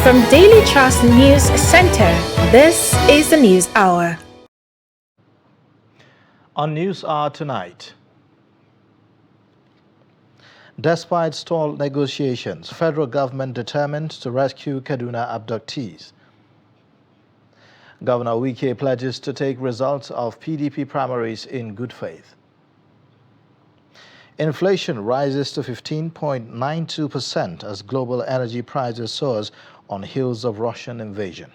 From Daily Trust News Center, this is the News Hour. On News Hour tonight, despite stalled negotiations, federal government determined to rescue Kaduna abductees. Governor Wike pledges to take results of PDP primaries in good faith. Inflation rises to 15.92% as global energy prices soars on heels of Russian invasion.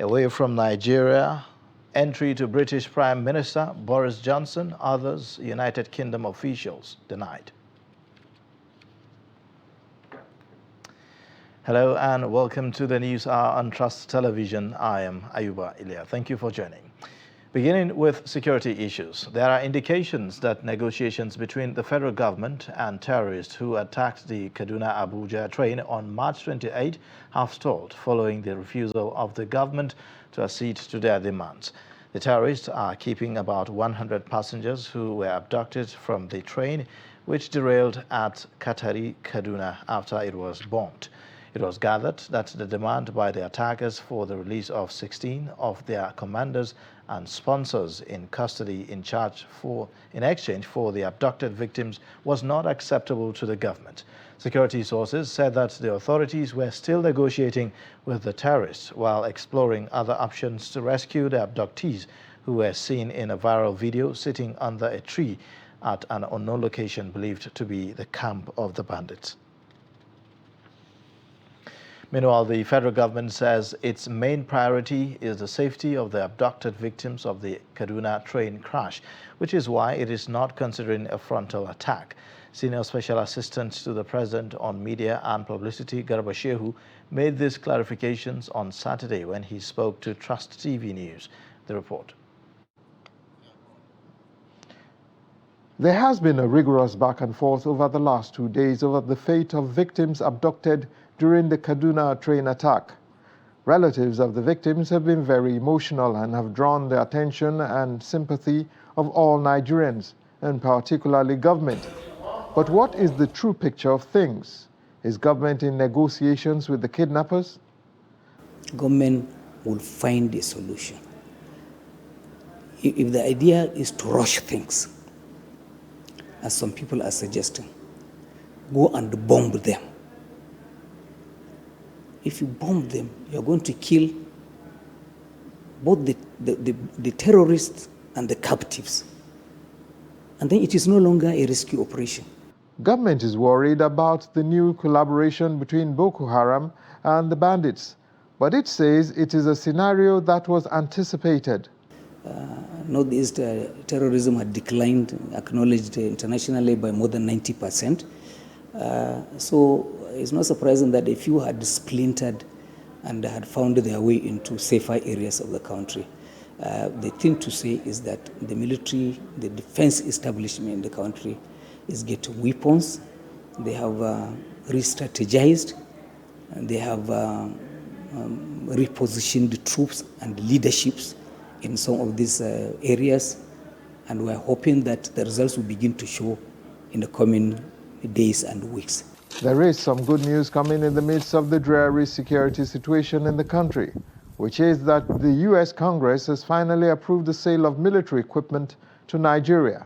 Away from Nigeria, entry to British Prime Minister Boris Johnson, others United Kingdom officials denied. Hello and welcome to the News Hour on Trust Television. I am Ayuba Ilya. Thank you for joining. Beginning with security issues, there are indications that negotiations between the federal government and terrorists who attacked the Kaduna-Abuja train on March 28 have stalled following the refusal of the government to accede to their demands. The terrorists are keeping about 100 passengers who were abducted from the train, which derailed at Katari, Kaduna after it was bombed. It was gathered that the demand by the attackers for the release of 16 of their commanders and sponsors in custody in exchange for the abducted victims was not acceptable to the government. Security sources said that the authorities were still negotiating with the terrorists while exploring other options to rescue the abductees, who were seen in a viral video sitting under a tree at an unknown location believed to be the camp of the bandits. Meanwhile, the federal government says its main priority is the safety of the abducted victims of the Kaduna train crash, which is why it is not considering a frontal attack. Senior Special Assistant to the President on Media and Publicity, Garba Shehu, made these clarifications on Saturday when he spoke to Trust TV News. The report. There has been a rigorous back and forth over the last 2 days over the fate of victims abducted during the Kaduna train attack. Relatives of the victims have been very emotional and have drawn the attention and sympathy of all Nigerians, and particularly government. But what is the true picture of things? Is government in negotiations with the kidnappers? Government will find a solution. If the idea is to rush things, as some people are suggesting, go and bomb them. If you bomb them, you're going to kill both the terrorists and the captives. And then it is no longer a rescue operation. Government is worried about the new collaboration between Boko Haram and the bandits, but it says it is a scenario that was anticipated. Northeast terrorism had declined, acknowledged internationally, by more than 90%. So it's not surprising that a few had splintered and had found their way into safer areas of the country. The thing to say is that the military, the defense establishment in the country is getting weapons. They have re-strategized. They have repositioned the troops and leaderships in some of these areas, and we're hoping that the results will begin to show in the coming days and weeks. There is some good news coming in the midst of the dreary security situation in the country, which is that the U.S. Congress has finally approved the sale of military equipment to Nigeria.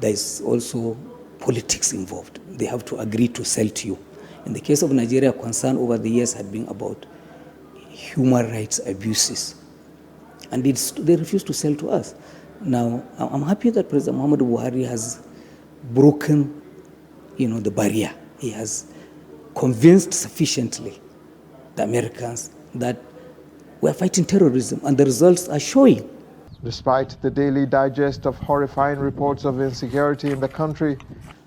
There is also politics involved. They have to agree to sell to you. In the case of Nigeria, concern over the years had been about human rights abuses, and they refuse to sell to us. Now, I'm happy that President Muhammadu Buhari has broken, the barrier. He has convinced sufficiently the Americans that we're fighting terrorism, and the results are showing. Despite the daily digest of horrifying reports of insecurity in the country,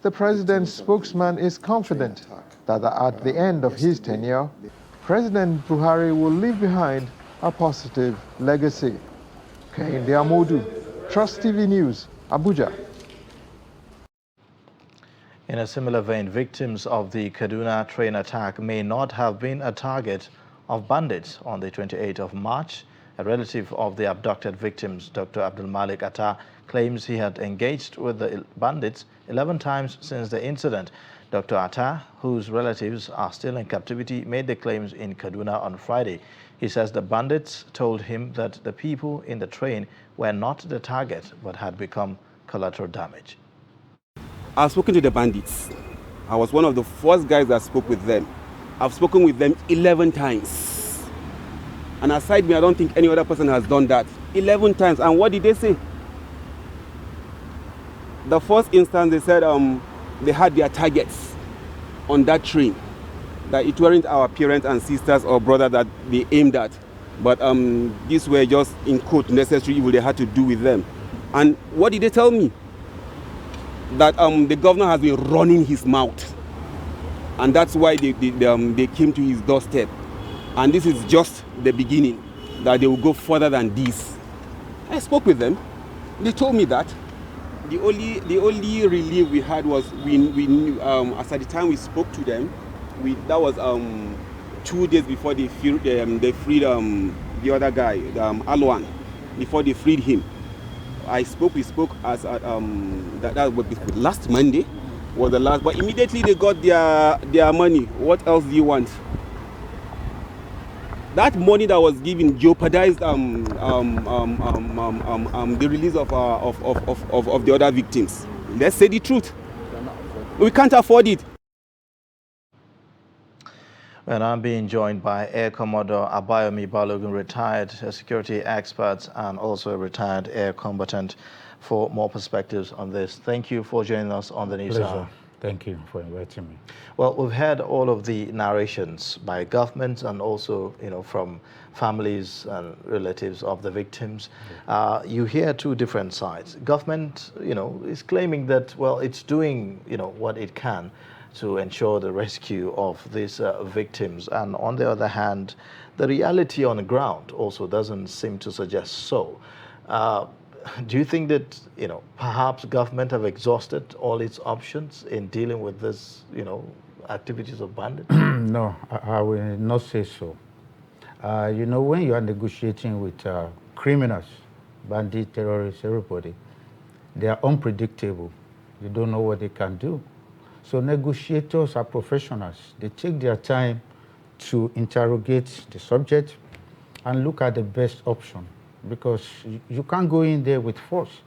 the president's spokesman is confident that at the end of his tenure, President Buhari will leave behind a positive legacy. Kehinde Amodu, Trust TV News, Abuja. In a similar vein, victims of the Kaduna train attack may not have been a target of bandits on the 28th of March. A relative of the abducted victims, Dr. Abdul Malik Atta, claims he had engaged with the bandits 11 times since the incident. Dr. Atta, whose relatives are still in captivity, made the claims in Kaduna on Friday. He says the bandits told him that the people in the train were not the target but had become collateral damage. I've spoken to the bandits. I was one of the first guys that spoke with them. I've spoken with them 11 times. And aside me, I don't think any other person has done that. 11 times. And what did they say? The first instance, they said they had their targets on that train, that it weren't our parents and sisters or brother that they aimed at, but these were just, in quote, necessary evil they had to do with them. And what did they tell me? That the governor has been running his mouth, and that's why they came to his doorstep. And this is just the beginning, that they will go further than this. I spoke with them. They told me that. The only relief we had was we knew, as at the time we spoke to them, that was 2 days before they freed the other guy, Alwan, before they freed him. We spoke as at that was last Monday was the last, but immediately they got their money. What else do you want? That money that was given jeopardized the release of the other victims. Let's say the truth. We can't afford it. And I'm being joined by Air Commodore Abayomi Balogun, retired security expert and also a retired air combatant, for more perspectives on this. Thank you for joining us on the News Hour. Thank you for inviting me. Well, we've heard all of the narrations by governments and also, from families and relatives of the victims. You hear two different sides. Government, is claiming that, well, it's doing, what it can to ensure the rescue of these victims. And on the other hand, the reality on the ground also doesn't seem to suggest so. Do you think that, perhaps government have exhausted all its options in dealing with this, activities of bandits? No, I will not say so. When you are negotiating with criminals, bandits, terrorists, everybody, they are unpredictable. You don't know what they can do. So negotiators are professionals. They take their time to interrogate the subject and look at the best option, because you can't go in there with force,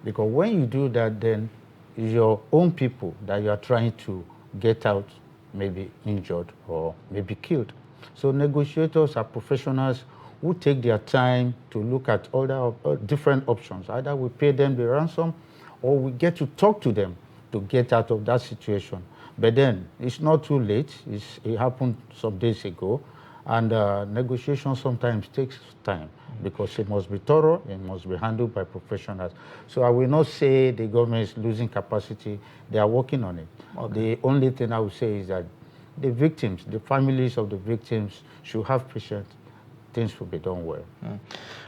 because when you do that, then your own people that you are trying to get out may be injured or may be killed. So negotiators are professionals who take their time to look at all the different options. Either we pay them the ransom or we get to talk to them to get out of that situation. But then it's not too late. It happened some days ago. And negotiation sometimes takes time because it must be thorough, it must be handled by professionals. So I will not say the government is losing capacity. They are working on it. Okay. The only thing I would say is that the victims, the families of the victims should have patience. Things will be done well.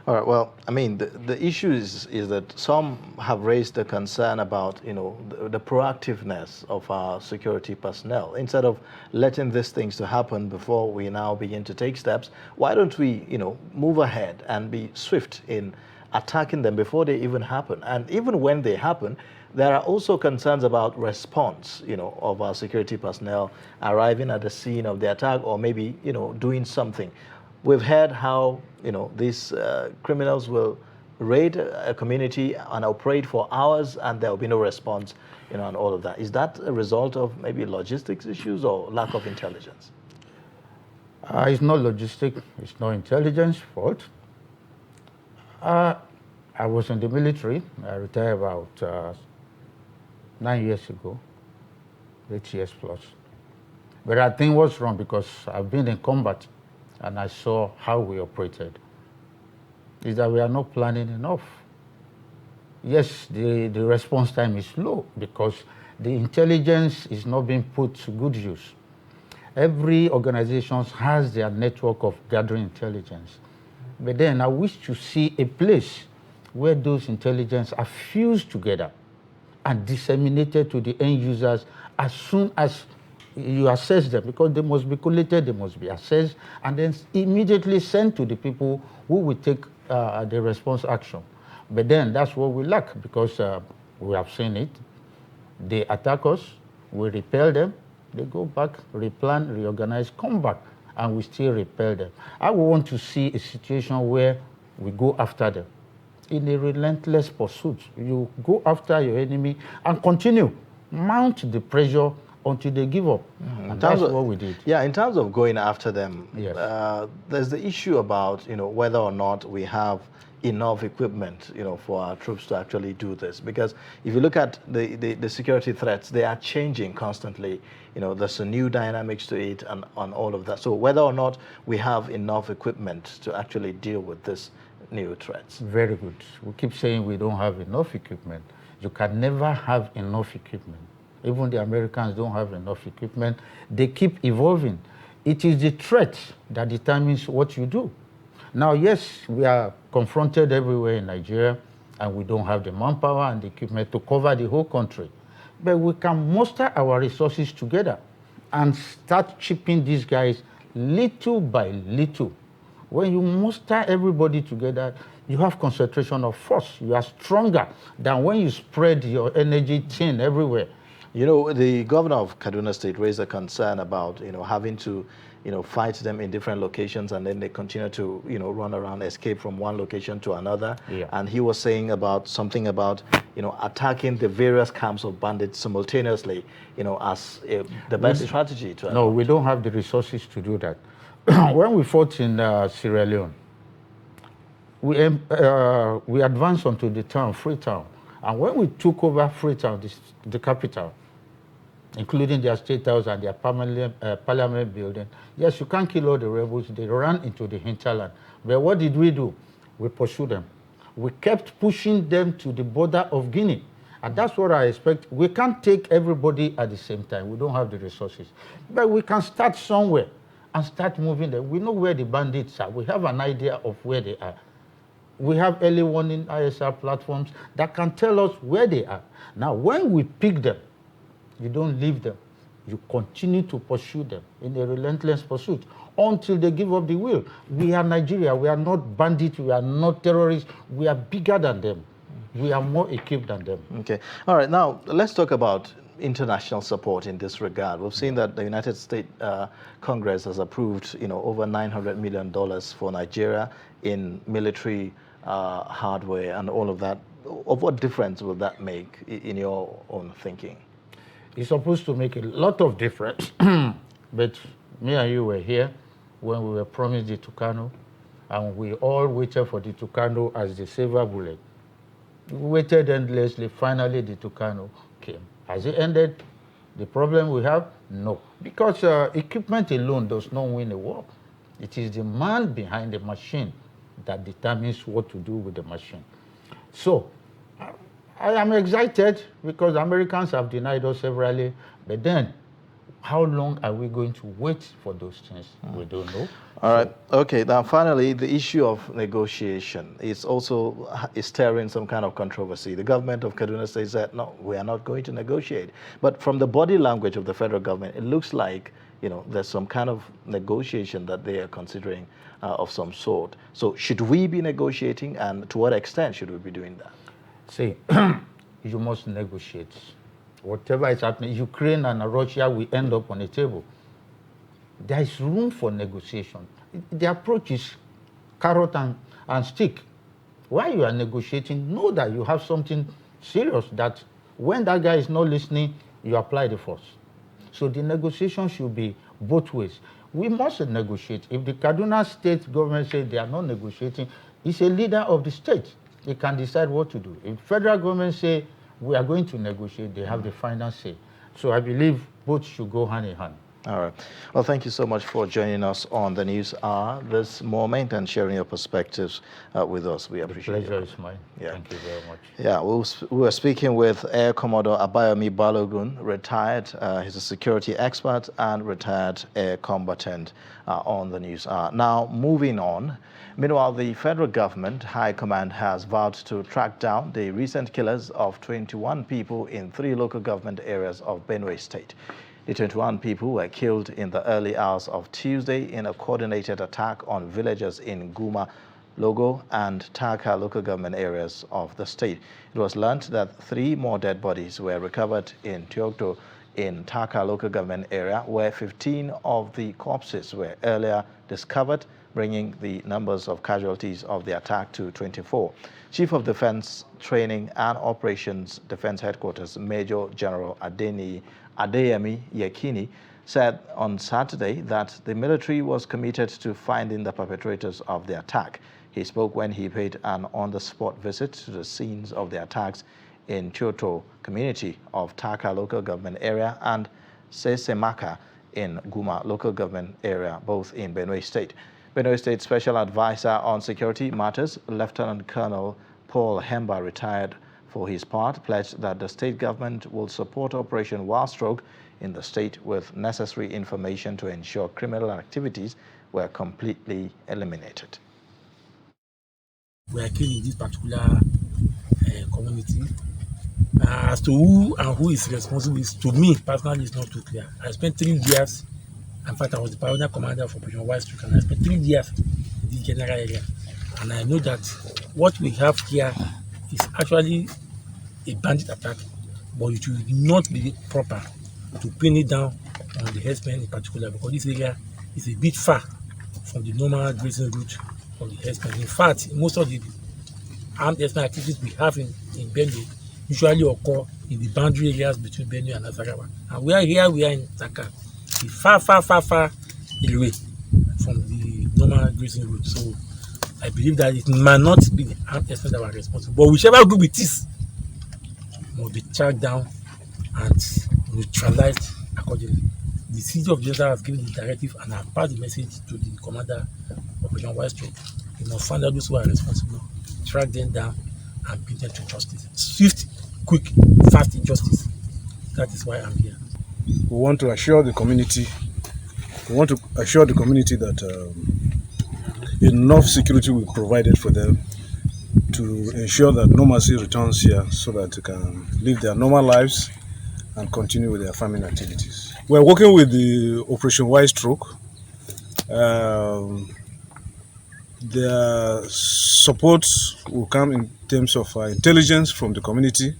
All right. Well, I mean, the issue is that some have raised the concern about, the proactiveness of our security personnel. Instead of letting these things to happen before we now begin to take steps, why don't we, move ahead and be swift in attacking them before they even happen? And even when they happen, there are also concerns about response, of our security personnel arriving at the scene of the attack or maybe, doing something. We've heard how, these criminals will raid a community and operate for hours and there will be no response, and all of that. Is that a result of maybe logistics issues or lack of intelligence? It's not logistics, it's not intelligence fault. I was in the military. I retired about 9 years ago, 8 years plus. But I think what's wrong, because I've been in combat and I saw how we operated, is that we are not planning enough. Yes, the response time is low because the intelligence is not being put to good use. Every organization has their network of gathering intelligence. But then I wish to see a place where those intelligence are fused together and disseminated to the end users as soon as you assess them, because they must be collated, they must be assessed, and then immediately sent to the people who will take the response action. But then that's what we lack, because we have seen it. They attack us, we repel them, They go back, replan, reorganize, come back, and we still repel them. I would want to see a situation where we go after them in a relentless pursuit. You go after your enemy and continue, mount the pressure until they give up. And that's what we did. Yeah, in terms of going after them, Yes. There's the issue about, whether or not we have enough equipment, for our troops to actually do this. Because if you look at the security threats, they are changing constantly. There's a new dynamics to it and on all of that. So whether or not we have enough equipment to actually deal with this new threats. Very good. We keep saying we don't have enough equipment. You can never have enough equipment. Even the Americans don't have enough equipment. They keep evolving. It is the threat that determines what you do. Now, yes, we are confronted everywhere in Nigeria, and we don't have the manpower and the equipment to cover the whole country. But we can muster our resources together and start chipping these guys little by little. When you muster everybody together, you have concentration of force. You are stronger than when you spread your energy thin everywhere. The governor of Kaduna State raised a concern about, having to, fight them in different locations, and then they continue to, run around, escape from one location to another. Yeah. And he was saying something about, attacking the various camps of bandits simultaneously, as the best strategy to. No, we don't have the resources to do that. When we fought in Sierra Leone, we advanced onto the town, Freetown. And when we took over Freetown, the capital, including their state house and their parliament building, yes, you can't kill all the rebels. They ran into the hinterland. But what did we do? We pursued them. We kept pushing them to the border of Guinea. And that's what I expect. We can't take everybody at the same time. We don't have the resources. But we can start somewhere and start moving them. We know where the bandits are. We have an idea of where they are. We have early warning ISR platforms that can tell us where they are. Now, when we pick them, you don't leave them. You continue to pursue them in a relentless pursuit until they give up the will. We are Nigeria. We are not bandits. We are not terrorists. We are bigger than them. We are more equipped than them. Okay. All right. Now, let's talk about international support in this regard. We've seen that the United States Congress has approved, over $900 million for Nigeria in military hardware and all of that. Of what difference will that make in your own thinking? It's supposed to make a lot of difference. But me and you were here when we were promised the Tucano, and we all waited for the Tucano as the silver bullet. We waited endlessly. Finally, the Tucano came. Has it ended the problem we have? No. Because equipment alone does not win a war. It is the man behind the machine that determines what to do with the machine. So, I am excited because Americans have denied us severally, but then how long are we going to wait for those things? We don't know. All right. Okay. Now, finally, the issue of negotiation is also stirring some kind of controversy. The government of Kaduna State said, no, we are not going to negotiate. But from the body language of the federal government, it looks like, there's some kind of negotiation that they are considering of some sort. So should we be negotiating, and to what extent should we be doing that? See, you must negotiate. Whatever is happening, Ukraine and Russia will end up on a table. There is room for negotiation. The approach is carrot and stick. While you are negotiating, know that you have something serious, that when that guy is not listening, you apply the force. So the negotiation should be both ways. We must negotiate. If the Kaduna State government says they are not negotiating, it's a leader of the state. They can decide what to do. If federal government say we are going to negotiate, they have the final say. So I believe both should go hand in hand. All right. Well, thank you so much for joining us on the News Hour this moment and sharing your perspectives with us. We appreciate it. The pleasure is mine. Yeah. Thank you very much. Yeah, we were speaking with Air Commodore Abayomi Balogun, retired. He's a security expert and retired air combatant on the News Hour. Now, moving on. Meanwhile, the federal government high command has vowed to track down the recent killers of 21 people in 3 local government areas of Benue State. The 21 people were killed in the early hours of Tuesday in a coordinated attack on villages in Guma, Logo, and Taka local government areas of the state. It was learned that 3 more dead bodies were recovered in Tiokto in Taka local government area, where 15 of the corpses were earlier discovered, bringing the numbers of casualties of the attack to 24. Chief of Defense Training and Operations Defense Headquarters, Major General Adeyemi Yekini, said on Saturday that the military was committed to finding the perpetrators of the attack. He spoke when he paid an on-the-spot visit to the scenes of the attacks in Choto community of Taka local government area and Sesemaka in Guma local government area, both in Benue State. Benue State Special Advisor on Security Matters, Lieutenant Colonel Paul Hemba, retired, for his part, pledged that the state government will support Operation Wildstroke in the state with necessary information to ensure criminal activities were completely eliminated. We are killed in this particular community. As to who and who is responsible, to me personally, is not too clear. I spent 3 years, in fact, I was the pioneer commander of Operation Wildstroke, and I spent 3 years in this general area. And I know that what we have here is actually a bandit attack, but it will not be proper to pin it down on the herdsmen in particular, because this area is a bit far from the normal grazing route of the herdsmen. In fact, most of the armed herdsmen activities we have in Benue usually occur in the boundary areas between Benue and Nasarawa. And we are in Taka, far away from the normal grazing route. So I believe that it might not be the armed herdsmen that are responsible, but whichever group it is must be tracked down and neutralized accordingly. The city of Jeddah has given the directive and have passed the message to the commander of Operation Wildstroke. We must find out those who are responsible, track them down, and bring them to justice. Swift, quick, fast justice. That is why I'm here. We want to assure the community. That enough security will be provided for them to ensure that normalcy returns here, so that they can live their normal lives and continue with their farming activities. We're working with the Operation Wildstroke. Their support will come in terms of intelligence from the community.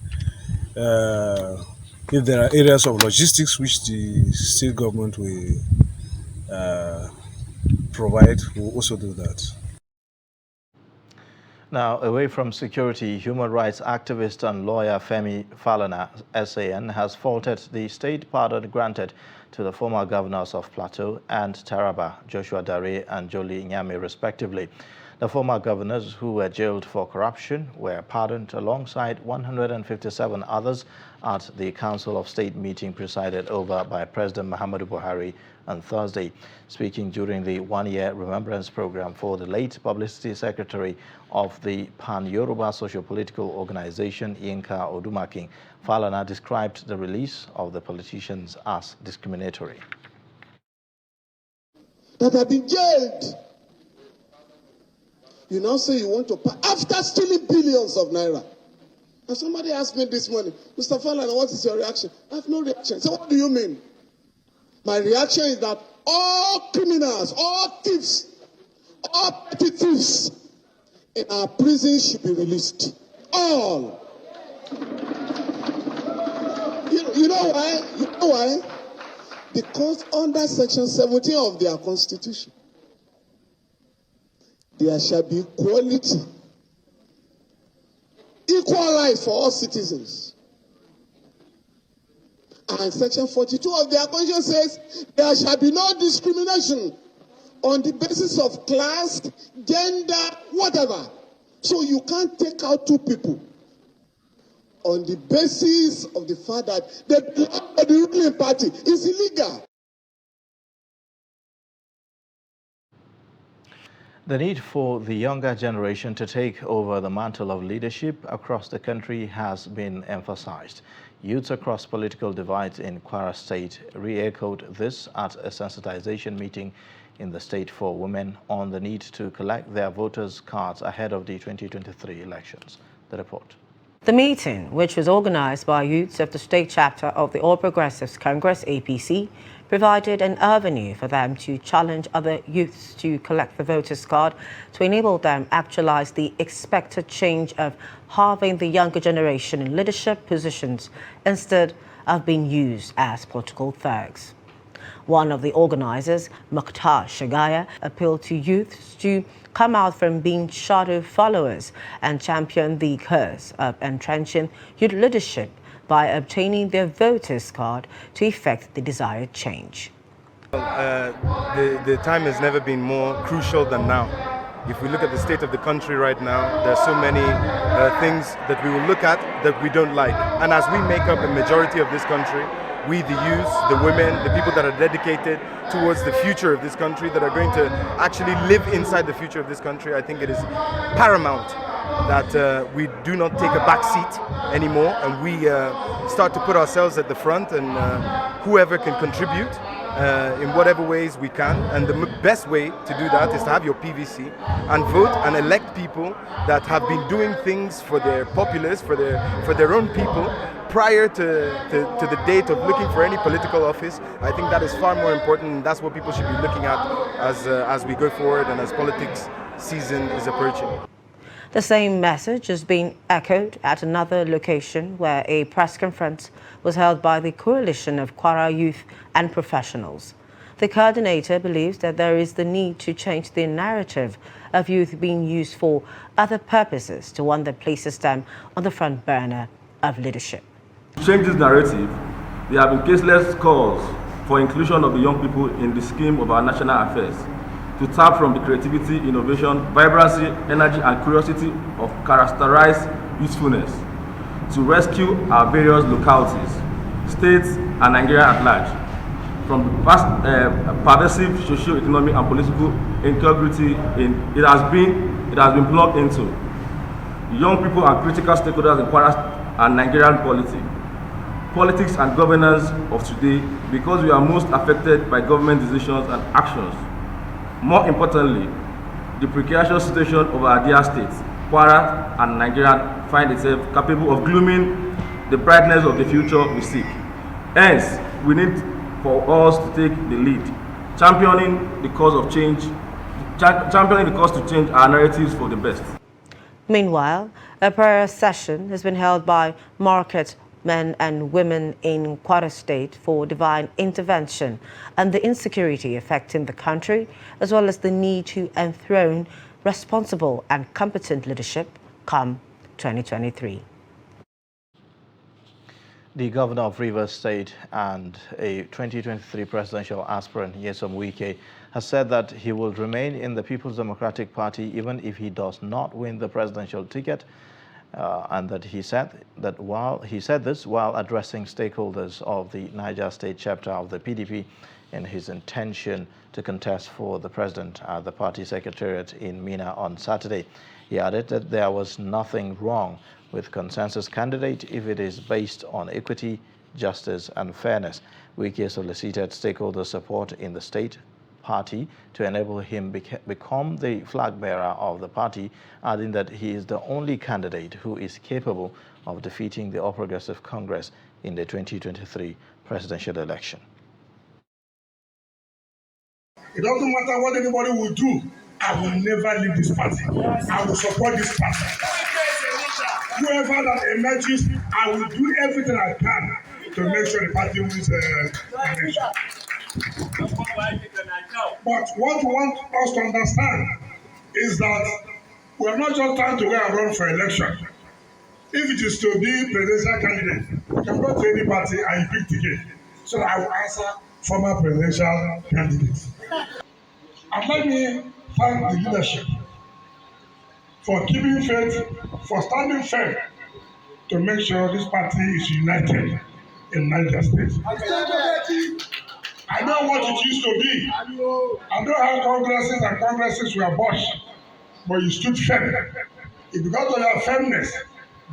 If there are areas of logistics which the state government will provide, we'll also do that. Now, away from security, human rights activist and lawyer Femi Falana, SAN, has faulted the state pardon granted to the former governors of Plateau and Taraba, Joshua Dare and Jolie Nyame, respectively. The former governors, who were jailed for corruption, were pardoned alongside 157 others at the Council of State meeting presided over by President Muhammadu Buhari on Thursday. Speaking during the one-year remembrance program for the late publicity secretary of the Pan-Yoruba Socio-Political Organization, Yinka Odumakin, Falana described the release of the politicians as discriminatory. That have been jailed. You now say you want to pay after stealing billions of naira. And somebody asked me this morning, Mr. Falana, what is your reaction? I have no reaction. So what do you mean? My reaction is that all criminals, all thieves, all petty thieves in our prison should be released. All. You know why? You know why? Because under Section 17 of their Constitution, there shall be equality, equal life for all citizens. And Section 42 of their Constitution says there shall be no discrimination on the basis of class, gender, whatever. So you can't take out two people on the basis of the fact that they belong to the ruling party. It's illegal. The need for the younger generation to take over the mantle of leadership across the country has been emphasized. Youths across political divides in Kwara State re-echoed this at a sensitization meeting in the state for women on the need to collect their voters' cards ahead of the 2023 elections. The report. The meeting, which was organized by youths of the state chapter of the All Progressives Congress, APC, provided an avenue for them to challenge other youths to collect the voters' card to enable them actualize the expected change of halving the younger generation in leadership positions instead have been used as political thugs. One of the organizers, Mukhtar Shagaya, appealed to youths to come out from being shadow followers and champion the cause of entrenching youth leadership by obtaining their voters' card to effect the desired change. The time has never been more crucial than now. If we look at the state of the country right now, there are so many things that we will look at that we don't like. And as we make up a majority of this country, we, the youth, the women, the people that are dedicated towards the future of this country, that are going to actually live inside the future of this country, I think it is paramount that we do not take a back seat anymore, and we start to put ourselves at the front, and whoever can contribute in whatever ways we can. And the best way to do that is to have your PVC and vote and elect people that have been doing things for their populace, for their own people, prior to the date of looking for any political office. I think that is far more important, and that's what people should be looking at as we go forward and as politics season is approaching. The same message is being echoed at another location where a press conference was held by the Coalition of Kwara Youth and Professionals. The coordinator believes that there is the need to change the narrative of youth being used for other purposes to one that places them on the front burner of leadership. To change this narrative, there have been caseless calls for inclusion of the young people in the scheme of our national affairs, to tap from the creativity, innovation, vibrancy, energy, and curiosity of characterized usefulness, to rescue our various localities, states, and Nigeria at large from the past pervasive socio-economic and political integrity it has been plugged into. Young people are critical stakeholders in Kwara and Nigerian politics and governance of today, because we are most affected by government decisions and actions. More importantly, the precarious situation of our dear states, Kwara and Nigeria, find itself capable of glooming the brightness of the future we seek. Hence, we need for us to take the lead, championing the cause to change our narratives for the best. Meanwhile, a prayer session has been held by market men and women in Kwara State for divine intervention and the insecurity affecting the country, as well as the need to enthrone responsible and competent leadership come 2023. The governor of Rivers State and a 2023 presidential aspirant, Nyesom Wike, has said that he will remain in the People's Democratic Party even if he does not win the presidential ticket. And that he said this while addressing stakeholders of the Niger State chapter of the PDP in his intention to contest for the president at the party secretariat in Mina on Saturday. He added that there was nothing wrong with consensus candidate if it is based on equity, justice, and fairness. Wike solicited stakeholder support in the state party to enable him become the flag bearer of the party, adding that he is the only candidate who is capable of defeating the All Progressive Congress in the 2023 presidential election. It doesn't matter what anybody will do, I will never leave this party. I will support this party. Whoever that emerges, I will do everything I can to make sure the party wins the election. But what we want us to understand is that we are not just trying to go and run for election. If it is to be presidential candidate, you can go to any party and pick ticket. So I will answer former presidential candidates. And let me thank the leadership for keeping faith, for standing firm to make sure this party is united in Niger State. I know what it used to be. I know how congresses were botched, but you stood firm. It's because of your firmness,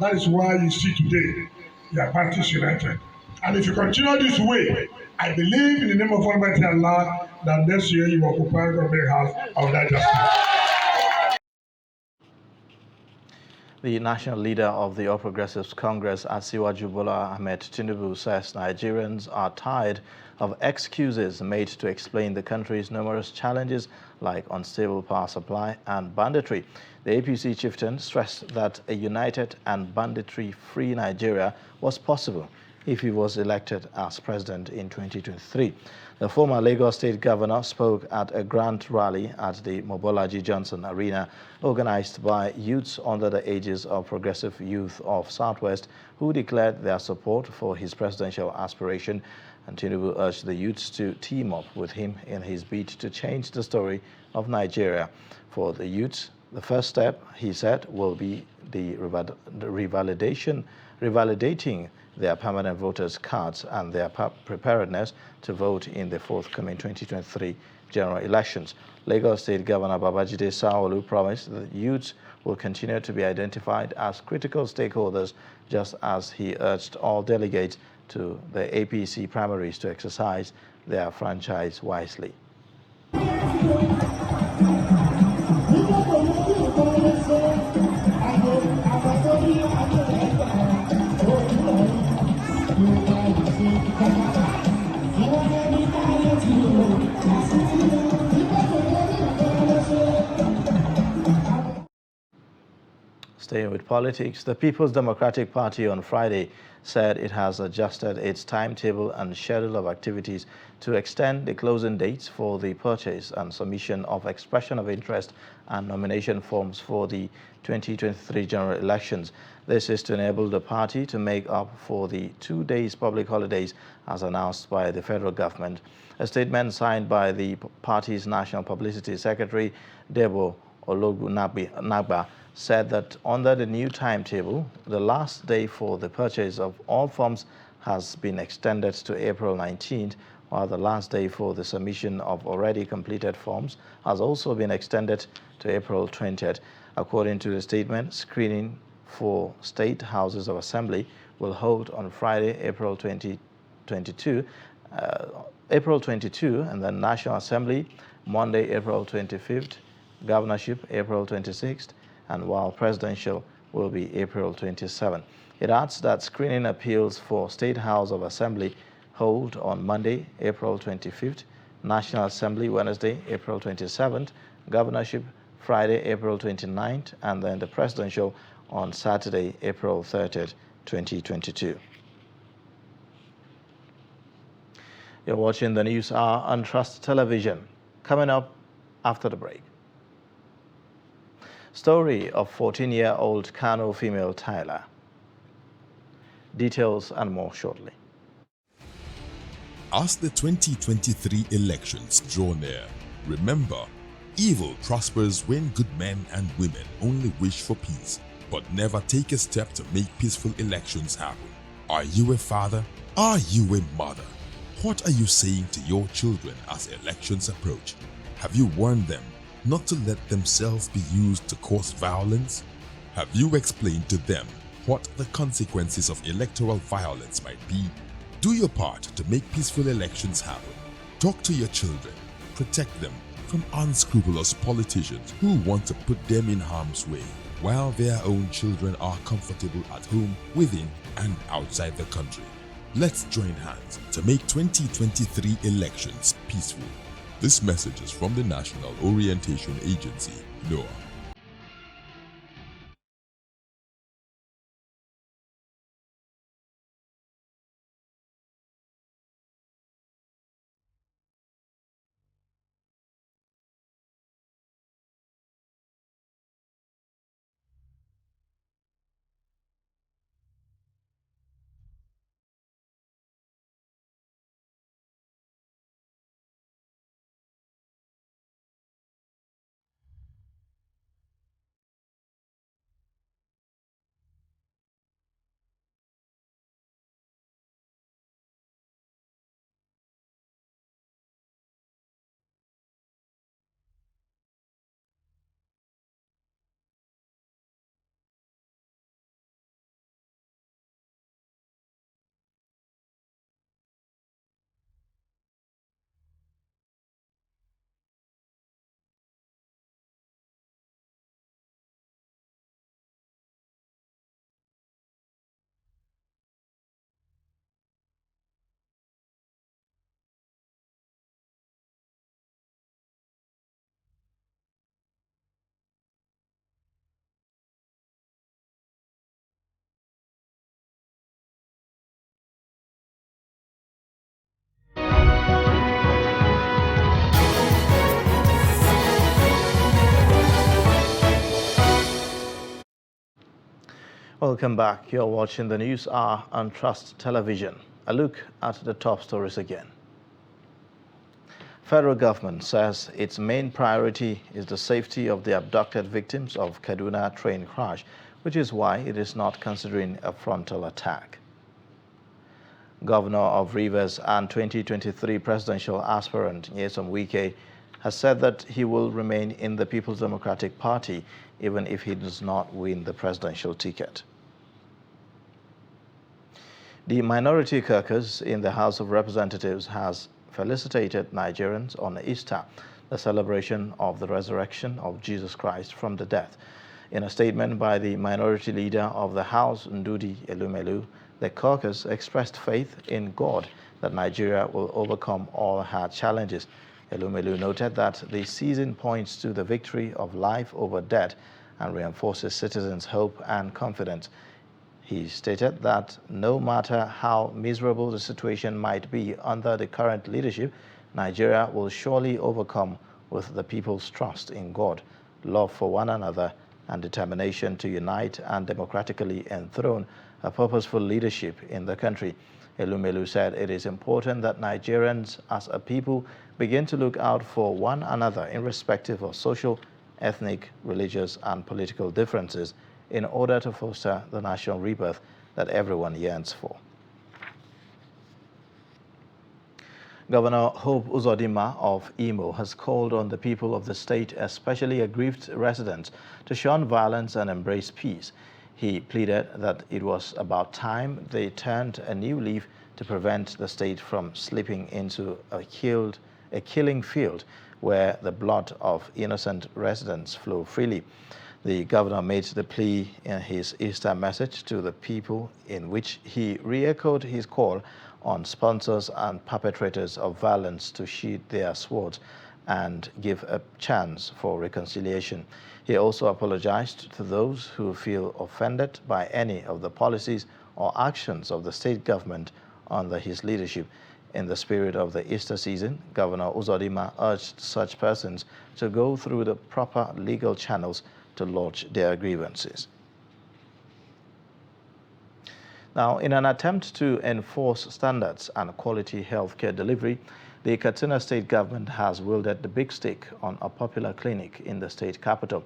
that is why you see today your party is united. And if you continue this way, I believe in the name of Almighty Allah that next year you will occupy the government house of Niger State. The national leader of the All Progressives Congress, Asiwaju Bola Ahmed Tinubu, says Nigerians are tired of excuses made to explain the country's numerous challenges like unstable power supply and banditry. The APC chieftain stressed that a united and banditry-free Nigeria was possible. if he was elected as president in 2023. The former Lagos State governor spoke at a grand rally at the Mobolaji Johnson Arena, organized by youths under the ages of Progressive Youth of Southwest, who declared their support for his presidential aspiration. And Tinubu urged the youths to team up with him in his bid to change the story of Nigeria. For the youths, the first step, he said, will be the revalidating their permanent voters' cards and their preparedness to vote in the forthcoming 2023 general elections. Lagos State Governor Babajide Sanwo-Olu promised that youths will continue to be identified as critical stakeholders, just as he urged all delegates to the APC primaries to exercise their franchise wisely. Staying with politics, the People's Democratic Party on Friday said it has adjusted its timetable and schedule of activities to extend the closing dates for the purchase and submission of expression of interest and nomination forms for the 2023 general elections. This is to enable the party to make up for the 2 days public holidays as announced by the federal government. A statement signed by the party's National Publicity Secretary, Debo Ologunagba, said that under the new timetable, the last day for the purchase of all forms has been extended to April 19th, while the last day for the submission of already completed forms has also been extended to April 20th. According to the statement, screening for state houses of assembly will hold on Friday, April 22, and then National Assembly Monday, April 25th, governorship April 26th, and while presidential will be April 27. It adds that screening appeals for State House of Assembly hold on Monday, April 25th, National Assembly Wednesday, April 27th, governorship Friday, April 29th, and then the presidential on Saturday, April 30th, 2022. You're watching the News Hour on Trust Television. Coming up after the break. Story of 14-year-old Kano female Tyler. Details and more shortly. As the 2023 elections draw near, remember, evil prospers when good men and women only wish for peace, but never take a step to make peaceful elections happen. Are you a father? Are you a mother? What are you saying to your children as elections approach? Have you warned them not to let themselves be used to cause violence? Have you explained to them what the consequences of electoral violence might be? Do your part to make peaceful elections happen. Talk to your children. Protect them from unscrupulous politicians who want to put them in harm's way, while their own children are comfortable at home, within and outside the country. Let's join hands to make 2023 elections peaceful. This message is from the National Orientation Agency, NOAA. Welcome back. You're watching the News Hour on Trust Television. A look at the top stories again. Federal government says its main priority is the safety of the abducted victims of Kaduna train crash, which is why it is not considering a frontal attack. Governor of Rivers and 2023 presidential aspirant Nyesom Wike has said that he will remain in the People's Democratic Party even if he does not win the presidential ticket. The minority caucus in the House of Representatives has felicitated Nigerians on Easter, the celebration of the resurrection of Jesus Christ from the death. In a statement by the minority leader of the House, Ndudi Elumelu, the caucus expressed faith in God that Nigeria will overcome all her challenges. Elumelu noted that the season points to the victory of life over death and reinforces citizens' hope and confidence. He stated that no matter how miserable the situation might be under the current leadership, Nigeria will surely overcome with the people's trust in God, love for one another, and determination to unite and democratically enthrone a purposeful leadership in the country. Elumelu said it is important that Nigerians as a people begin to look out for one another irrespective of social, ethnic, religious, and political differences in order to foster the national rebirth that everyone yearns for. Governor Hope Uzodinma of Imo has called on the people of the state, especially aggrieved residents, to shun violence and embrace peace. He pleaded that it was about time they turned a new leaf to prevent the state from slipping into a killing field where the blood of innocent residents flow freely. The governor made the plea in his Easter message to the people, in which he re-echoed his call on sponsors and perpetrators of violence to sheathe their swords and give a chance for reconciliation. He also apologized to those who feel offended by any of the policies or actions of the state government under his leadership. In the spirit of the Easter season, Governor Uzodinma urged such persons to go through the proper legal channels to lodge their grievances. Now, in an attempt to enforce standards and quality healthcare delivery, the Katsina state government has wielded the big stick on a popular clinic in the state capital.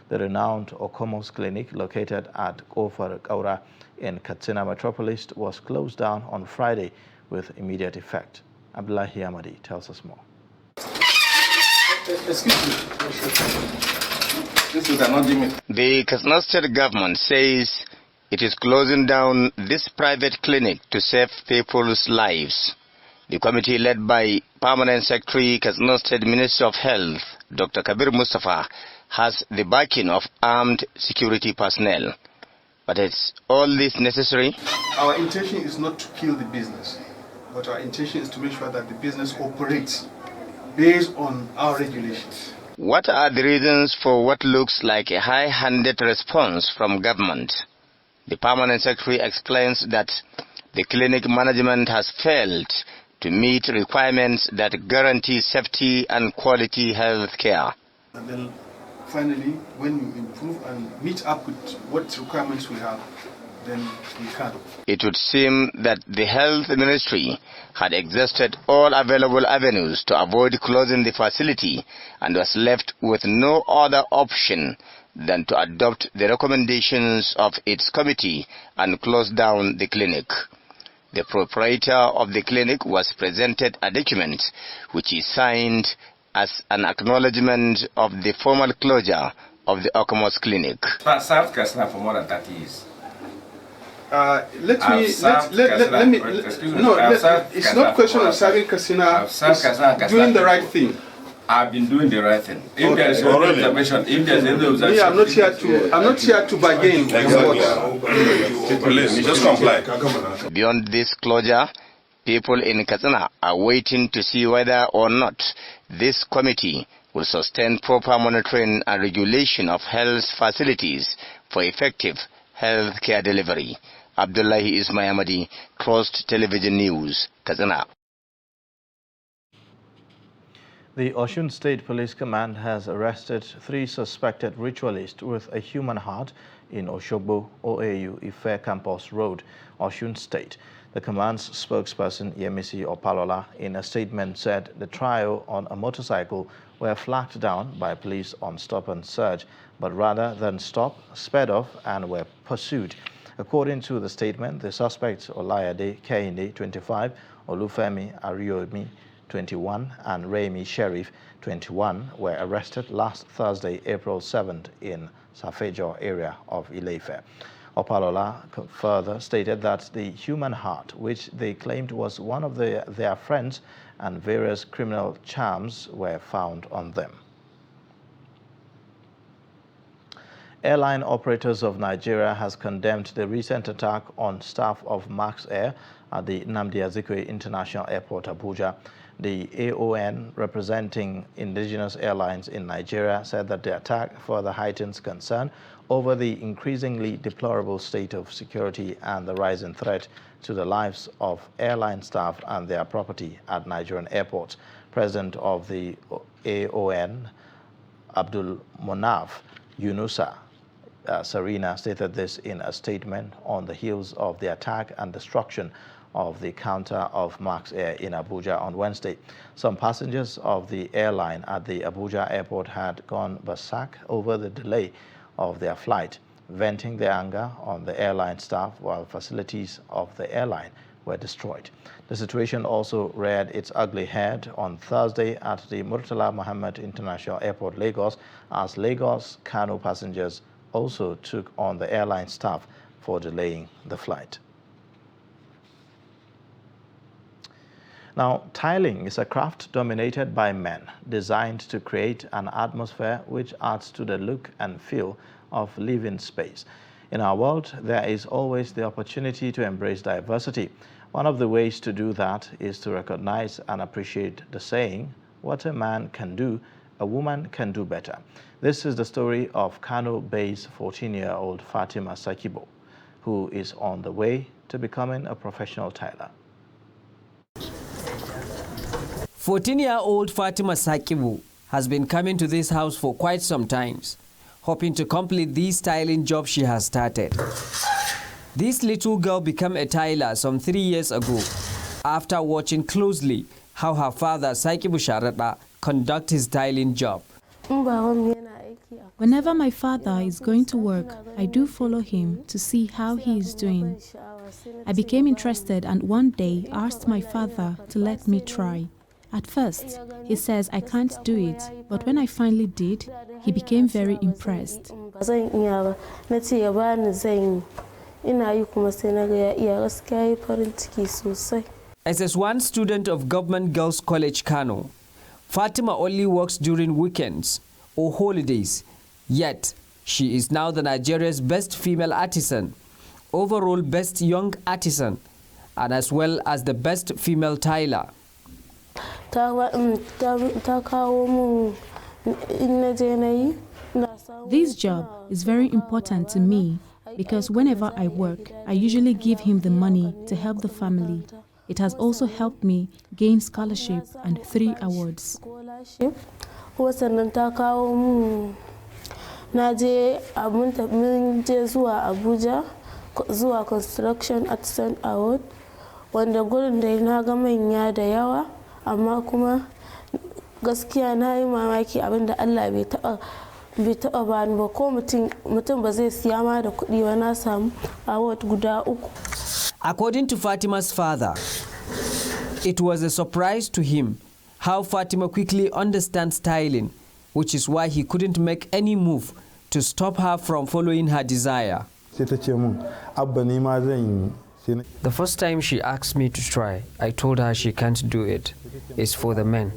The renowned Okomos Clinic, located at Kofar Kaura in Katsina Metropolis, was closed down on Friday with immediate effect. Abdullahi Amadi tells us more. The Katsina state government says it is closing down this private clinic to save people's lives. The committee, led by Permanent Secretary, Katsina State Ministry of Health, Dr. Kabir Mustafa, has the backing of armed security personnel. But is all this necessary? Our intention is not to kill the business, but our intention is to make sure that the business operates based on our regulations. What are the reasons for what looks like a high-handed response from government? The Permanent Secretary explains that the clinic management has failed to meet requirements that guarantee safety and quality health care. And then finally, when you improve and meet up with what requirements we have, then we can. It would seem that the Health Ministry had exhausted all available avenues to avoid closing the facility and was left with no other option than to adopt the recommendations of its committee and close down the clinic. The proprietor of the clinic was presented a document which he signed as an acknowledgement of the formal closure of the Okomos Clinic. Served Katsina for more than 30 years. It's not a question of serving Katsina. Doing the right thing. I've been doing the right thing. If there is any observation, I'm not here to bargain. Please, just comply. Beyond this closure, people in Katsina are waiting to see whether or not this committee will sustain proper monitoring and regulation of health facilities for effective health care delivery. Abdullahi Ismail, Trust Television News, Katsina. The Osun State Police Command has arrested 3 suspected ritualists with a human heart in Oshogbo, OAU, Ife Campus Road, Osun State. The command's spokesperson, Yemisi Opalola, in a statement said the trio on a motorcycle were flagged down by police on stop and search, but rather than stop, sped off and were pursued. According to the statement, the suspects Olayade Kehinde, 25, Olufemi Ariomi, 21, and Remi Sheriff, 21, were arrested last Thursday, April 7th, in Safejo area of Ile-Ife. Opalola further stated that the human heart, which they claimed was one of their friends, and various criminal charms were found on them. Airline Operators of Nigeria has condemned the recent attack on staff of Max Air at the Nnamdi Azikiwe International Airport, Abuja. The AON, representing indigenous airlines in Nigeria, said that the attack further heightens concern over the increasingly deplorable state of security and the rising threat to the lives of airline staff and their property at Nigerian airports. President of the AON, Abdul Monaf Yunusa Sarina, stated this in a statement on the heels of the attack and destruction of the counter of Max Air in Abuja on Wednesday. Some passengers of the airline at the Abuja airport had gone berserk over the delay of their flight, venting their anger on the airline staff while facilities of the airline were destroyed. The situation also reared its ugly head on Thursday at the Murtala Mohammed International Airport, Lagos, as Lagos-Kano passengers also took on the airline staff for delaying the flight. Now, tiling is a craft dominated by men, designed to create an atmosphere which adds to the look and feel of living space. In our world, there is always the opportunity to embrace diversity. One of the ways to do that is to recognize and appreciate the saying, "What a man can do, a woman can do better." This is the story of Kano-based 14-year-old Fatima Sakibo, who is on the way to becoming a professional tiler. 14-year-old Fatima Sakibu has been coming to this house for quite some time, hoping to complete the styling job she has started. This little girl became a tiler some 3 years ago after watching closely how her father, Sakibu Sharada, conduct his styling job. Whenever my father is going to work, I do follow him to see how he is doing. I became interested and one day asked my father to let me try. At first, he says I can't do it, but when I finally did, he became very impressed. SS1 student of Government Girls College, Kano, Fatima only works during weekends or holidays, yet she is now the Nigeria's best female artisan, overall best young artisan, and as well as the best female tiler. This job is very important to me because whenever I work, I usually give him the money to help the family. It has also helped me gain scholarship and 3 awards. Zuwa Construction Artisan Award, wanda gurin da na ga manya da yawa, amma kuma gaskiya na yi mamaki abinda Allah bai taba bani ba, ko mutum ba zai siya ma da kuɗi ba, na samu award guda 3. According to Fatima's father, it was a surprise to him how Fatima quickly understands styling, which is why he couldn't make any move to stop her from following her desire. The first time she asked me to try, I told her she can't do it. It's for the men.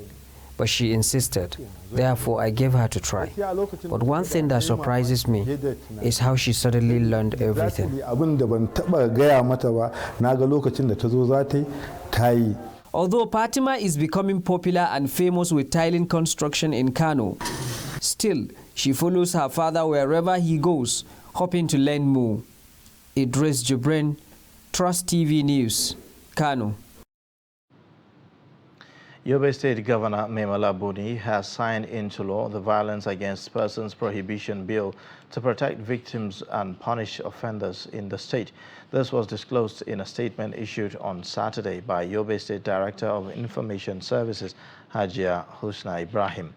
But she insisted. Therefore, I gave her to try. But one thing that surprises me is how she suddenly learned everything. Although Fatima is becoming popular and famous with tiling construction in Kano, still, she follows her father wherever he goes, hoping to learn more. Idris Jibrin, Trust TV News, Kano. Yobe State Governor Memala Buni has signed into law the Violence Against Persons Prohibition Bill to protect victims and punish offenders in the state. This was disclosed in a statement issued on Saturday by Yobe State Director of Information Services, Hajia Husna Ibrahim.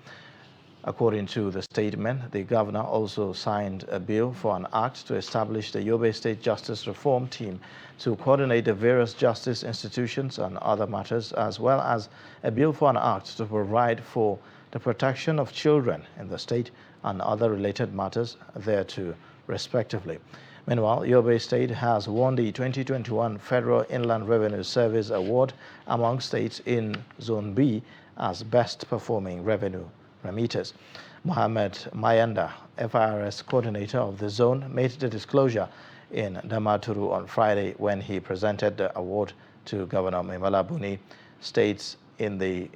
According to the statement, the governor also signed a bill for an act to establish the Yobe State Justice Reform Team to coordinate the various justice institutions and other matters, as well as a bill for an act to provide for the protection of children in the state and other related matters thereto, respectively. Meanwhile, Yobe State has won the 2021 Federal Inland Revenue Service Award among states in Zone B as Best Performing Revenue Remitters. Mohammed Mayanda, FIRS coordinator of the zone, made the disclosure in Damaturu on Friday when he presented the award to Governor Memala Buni. States in the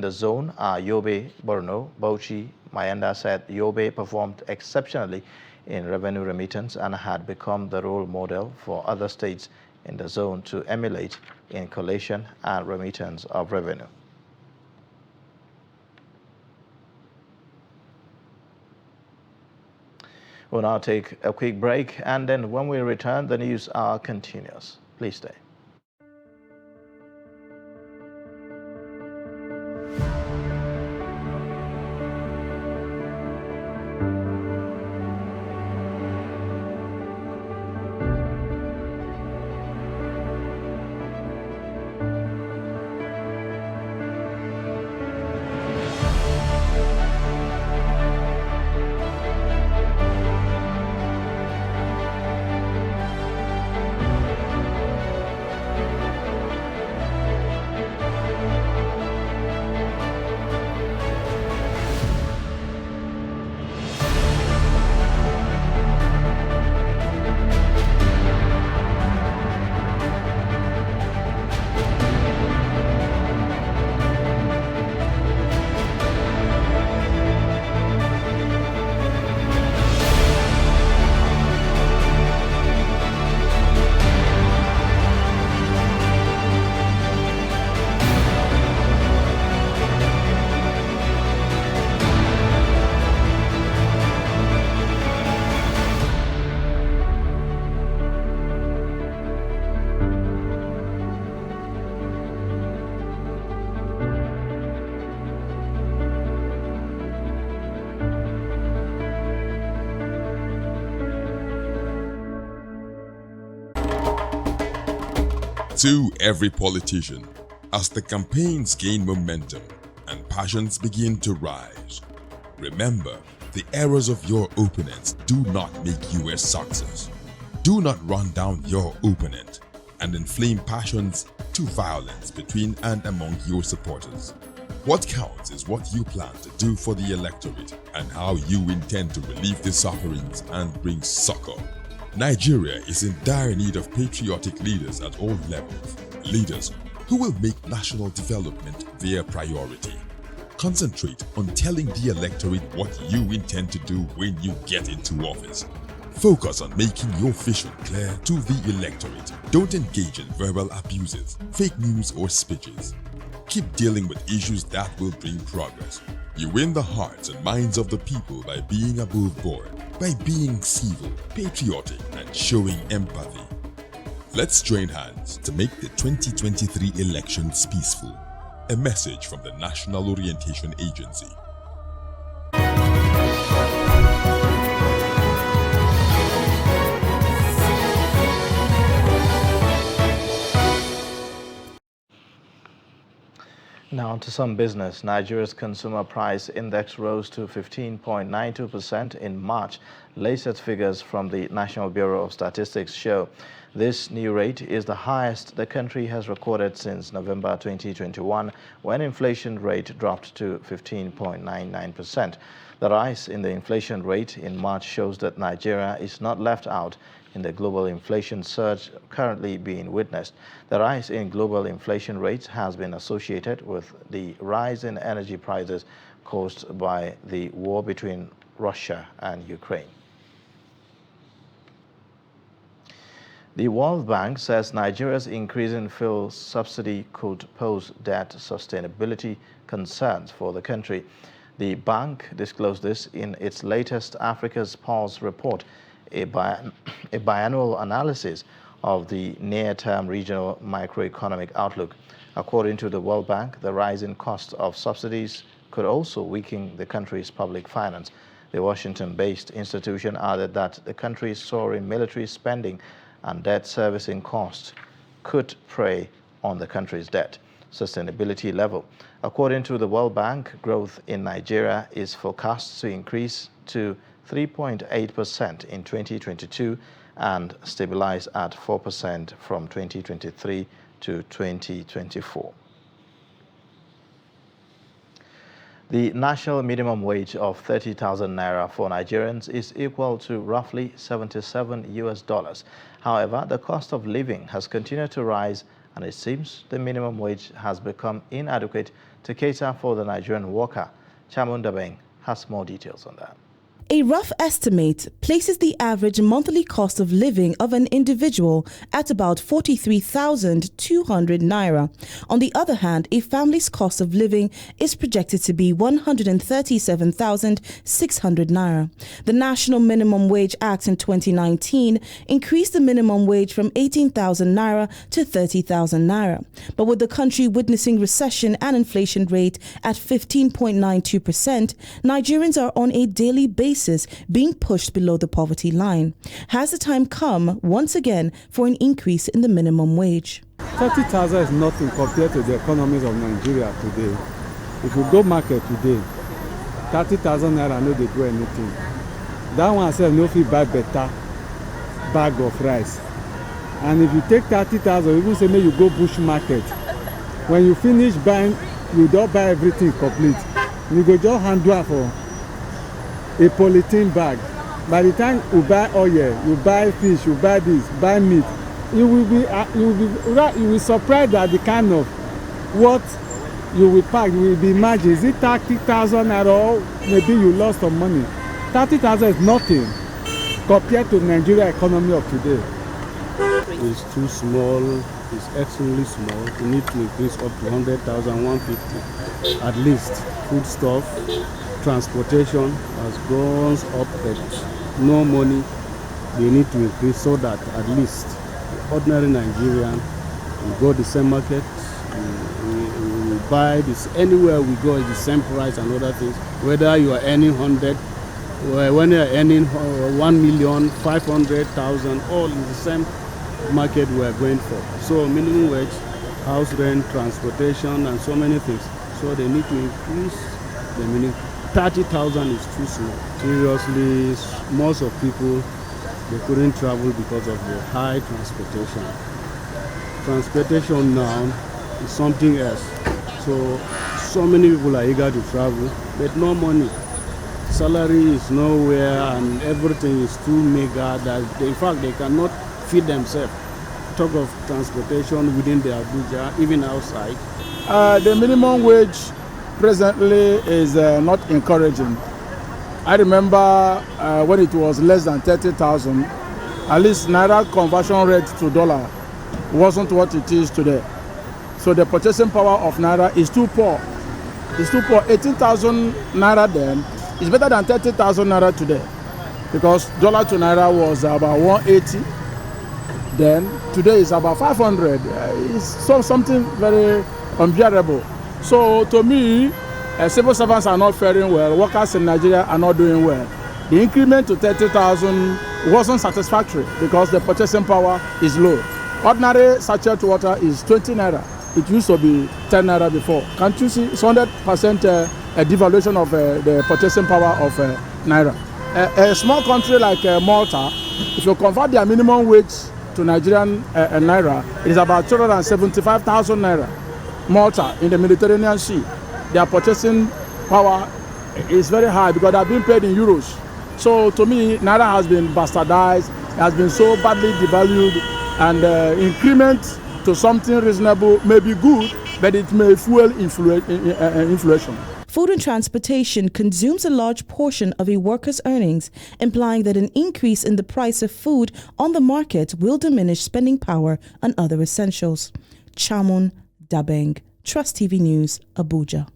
zone are Yobe, Borno, Bauchi. Mayanda said Yobe performed exceptionally in revenue remittance and had become the role model for other states in the zone to emulate in collation and remittance of revenue. We'll now take a quick break, and then when we return, the news hour continues. Please stay. To every politician, as the campaigns gain momentum and passions begin to rise, remember, the errors of your opponents do not make you a success. Do not run down your opponent and inflame passions to violence between and among your supporters. What counts is what you plan to do for the electorate and how you intend to relieve the sufferings and bring succor. Nigeria is in dire need of patriotic leaders at all levels, leaders who will make national development their priority. Concentrate on telling the electorate what you intend to do when you get into office. Focus on making your vision clear to the electorate. Don't engage in verbal abuses, fake news or speeches. Keep dealing with issues that will bring progress. You win the hearts and minds of the people by being above board, by being civil, patriotic, and showing empathy. Let's join hands to make the 2023 elections peaceful. A message from the National Orientation Agency. Now to some business. Nigeria's consumer price index rose to 15.92% in March. Latest figures from the National Bureau of Statistics show this new rate is the highest the country has recorded since November 2021, when inflation rate dropped to 15.99%. The rise in the inflation rate in March shows that Nigeria is not left out in the global inflation surge currently being witnessed. The rise in global inflation rates has been associated with the rise in energy prices caused by the war between Russia and Ukraine. The World Bank says Nigeria's increasing fuel subsidy could pose debt sustainability concerns for the country. The bank disclosed this in its latest Africa's Pulse report, a biannual analysis of the near-term regional microeconomic outlook. According to the World Bank, the rising cost of subsidies could also weaken the country's public finance. The Washington-based institution added that the country's soaring military spending and debt servicing costs could prey on the country's debt sustainability level. According to the World Bank, growth in Nigeria is forecast to increase to 3.8% in 2022 and stabilize at 4% from 2023 to 2024. The national minimum wage of 30,000 naira for Nigerians is equal to roughly $77. However, the cost of living has continued to rise, and it seems the minimum wage has become inadequate to cater for the Nigerian worker. Chamunda Beng has more details on that. A rough estimate places the average monthly cost of living of an individual at about 43,200 naira. On the other hand, a family's cost of living is projected to be 137,600 naira. The National Minimum Wage Act in 2019 increased the minimum wage from 18,000 naira to 30,000 naira. But with the country witnessing recession and inflation rate at 15.92%, Nigerians are on a daily basis being pushed below the poverty line. Has the time come once again for an increase in the minimum wage? 30,000 is nothing compared to the economies of Nigeria today. If you go market today, 30,000 naira no dey do anything. That one says no fit buy better bag of rice. And if you take 30,000, even say make you go bush market, when you finish buying, you don't buy everything complete. You go just handle for a polythene bag. By the time you buy oil, you buy fish, you buy this, buy meat, you will be surprised at the kind of what you will pack. You will be imagine, is it 30,000 at all? Maybe you lost some money. 30,000 is nothing compared to the Nigeria economy of today. It's too small. It's extremely small. We need to increase up to 100,000, 150 at least. Foodstuff, transportation has gone up, but no money. They need to increase so that at least the ordinary Nigerian will go the same market, we buy this anywhere we go, it's the same price and other things. Whether you are earning 100, when you are earning 1,500,000, all in the same market we are going for. So minimum wage, house rent, transportation, and so many things. So they need to increase the minimum. 30,000 is too small. Seriously, most of people, they couldn't travel because of the high transportation. Transportation now is something else. So many people are eager to travel, but no money. Salary is nowhere and everything is too meager that in fact they cannot feed themselves. Talk of transportation within the Abuja, even outside. The minimum wage presently is not encouraging. I remember when it was less than 30,000, at least Naira conversion rate to dollar wasn't what it is today. So the purchasing power of Naira is too poor. It's too poor. 18,000 Naira then is better than 30,000 Naira today, because dollar to Naira was about 180. Then today is about 500. It's something very unbearable. So to me, civil servants are not faring well. Workers in Nigeria are not doing well. The increment to 30,000 wasn't satisfactory because the purchasing power is low. Ordinary sachet water is 20 naira. It used to be 10 naira before. Can't you see? It's 100% devaluation of the purchasing power of naira. A small country like Malta, if you convert their minimum wage to Nigerian naira, it is about 275,000 naira. Malta in the Mediterranean Sea, their purchasing power is very high because they are being paid in euros. So to me, naira has been bastardized, has been so badly devalued, and increment to something reasonable may be good, but it may fuel inflation. Food and transportation consumes a large portion of a worker's earnings, implying that an increase in the price of food on the market will diminish spending power on other essentials. Chamun Dabeng, Trust TV News, Abuja.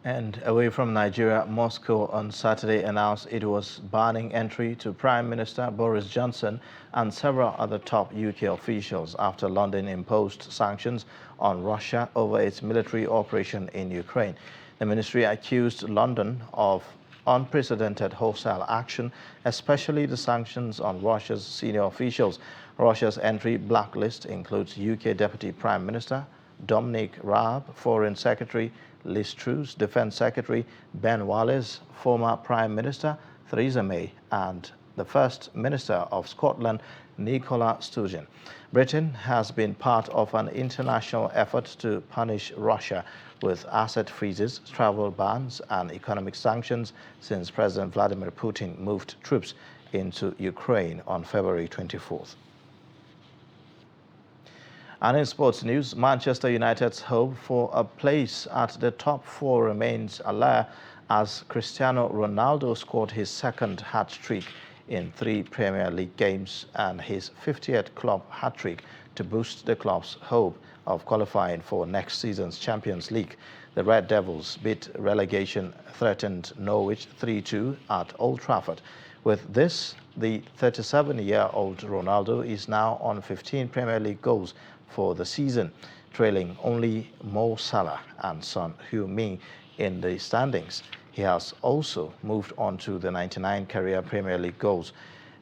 And away from Nigeria, Moscow on Saturday announced it was banning entry to Prime Minister Boris Johnson and several other top UK officials after London imposed sanctions on Russia over its military operation in Ukraine. The ministry accused London of unprecedented hostile action, especially the sanctions on Russia's senior officials. Russia's entry blacklist includes UK Deputy Prime Minister Dominic Raab, Foreign Secretary Liz Truss, Defense Secretary Ben Wallace, former Prime Minister Theresa May, and the First Minister of Scotland, Nicola Sturgeon. Britain has been part of an international effort to punish Russia with asset freezes, travel bans, and economic sanctions since President Vladimir Putin moved troops into Ukraine on February 24th. And in sports news, Manchester United's hope for a place at the top four remains alive as Cristiano Ronaldo scored his second hat-trick in 3 Premier League games and his 50th club hat-trick to boost the club's hope of qualifying for next season's Champions League. The Red Devils beat relegation-threatened Norwich 3-2 at Old Trafford. With this, the 37-year-old Ronaldo is now on 15 Premier League goals for the season, trailing only Mo Salah and Son Heung-min in the standings. He has also moved on to the 99 career Premier League goals.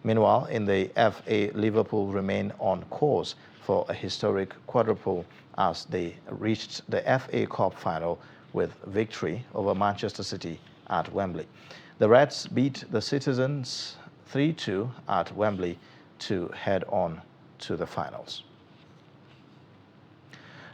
Meanwhile, in the FA, Liverpool remain on course for a historic quadruple as they reached the FA Cup final with victory over Manchester City at Wembley. The Reds beat the Citizens 3-2 at Wembley to head on to the finals.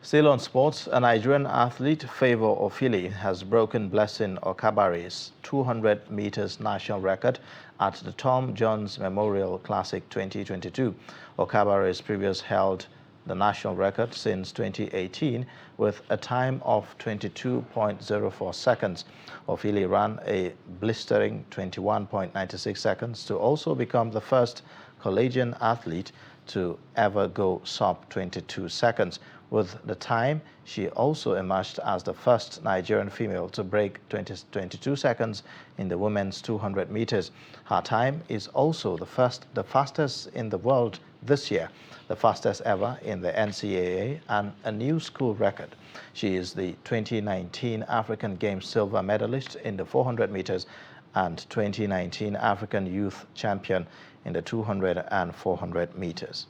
Still on sports, a Nigerian athlete, Favour Ofili, has broken Blessing Okabare's 200 meters national record at the Tom Jones Memorial Classic 2022. Okabare's previous held the national record since 2018 with a time of 22.04 seconds. Ofili ran a blistering 21.96 seconds to also become the first collegiate athlete to ever go sub 22 seconds. With the time, she also emerged as the first Nigerian female to break 22 seconds in the women's 200 meters. Her time is also the fastest in the world this year, the fastest ever in the NCAA, and a new school record. She is the 2019 African Games silver medalist in the 400 meters and 2019 African Youth Champion in the 200 and 400 meters.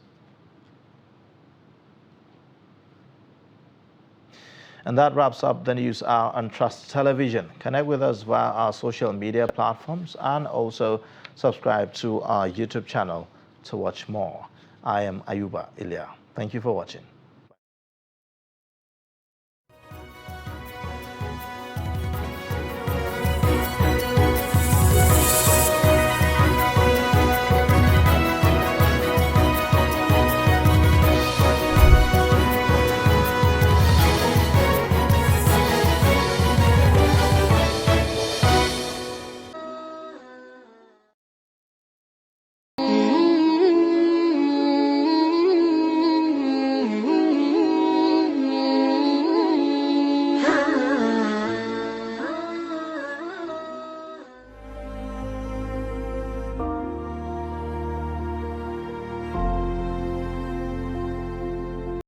And that wraps up the news hour on Trust Television. Connect with us via our social media platforms and also subscribe to our YouTube channel to watch more. I am Ayuba Ilya. Thank you for watching.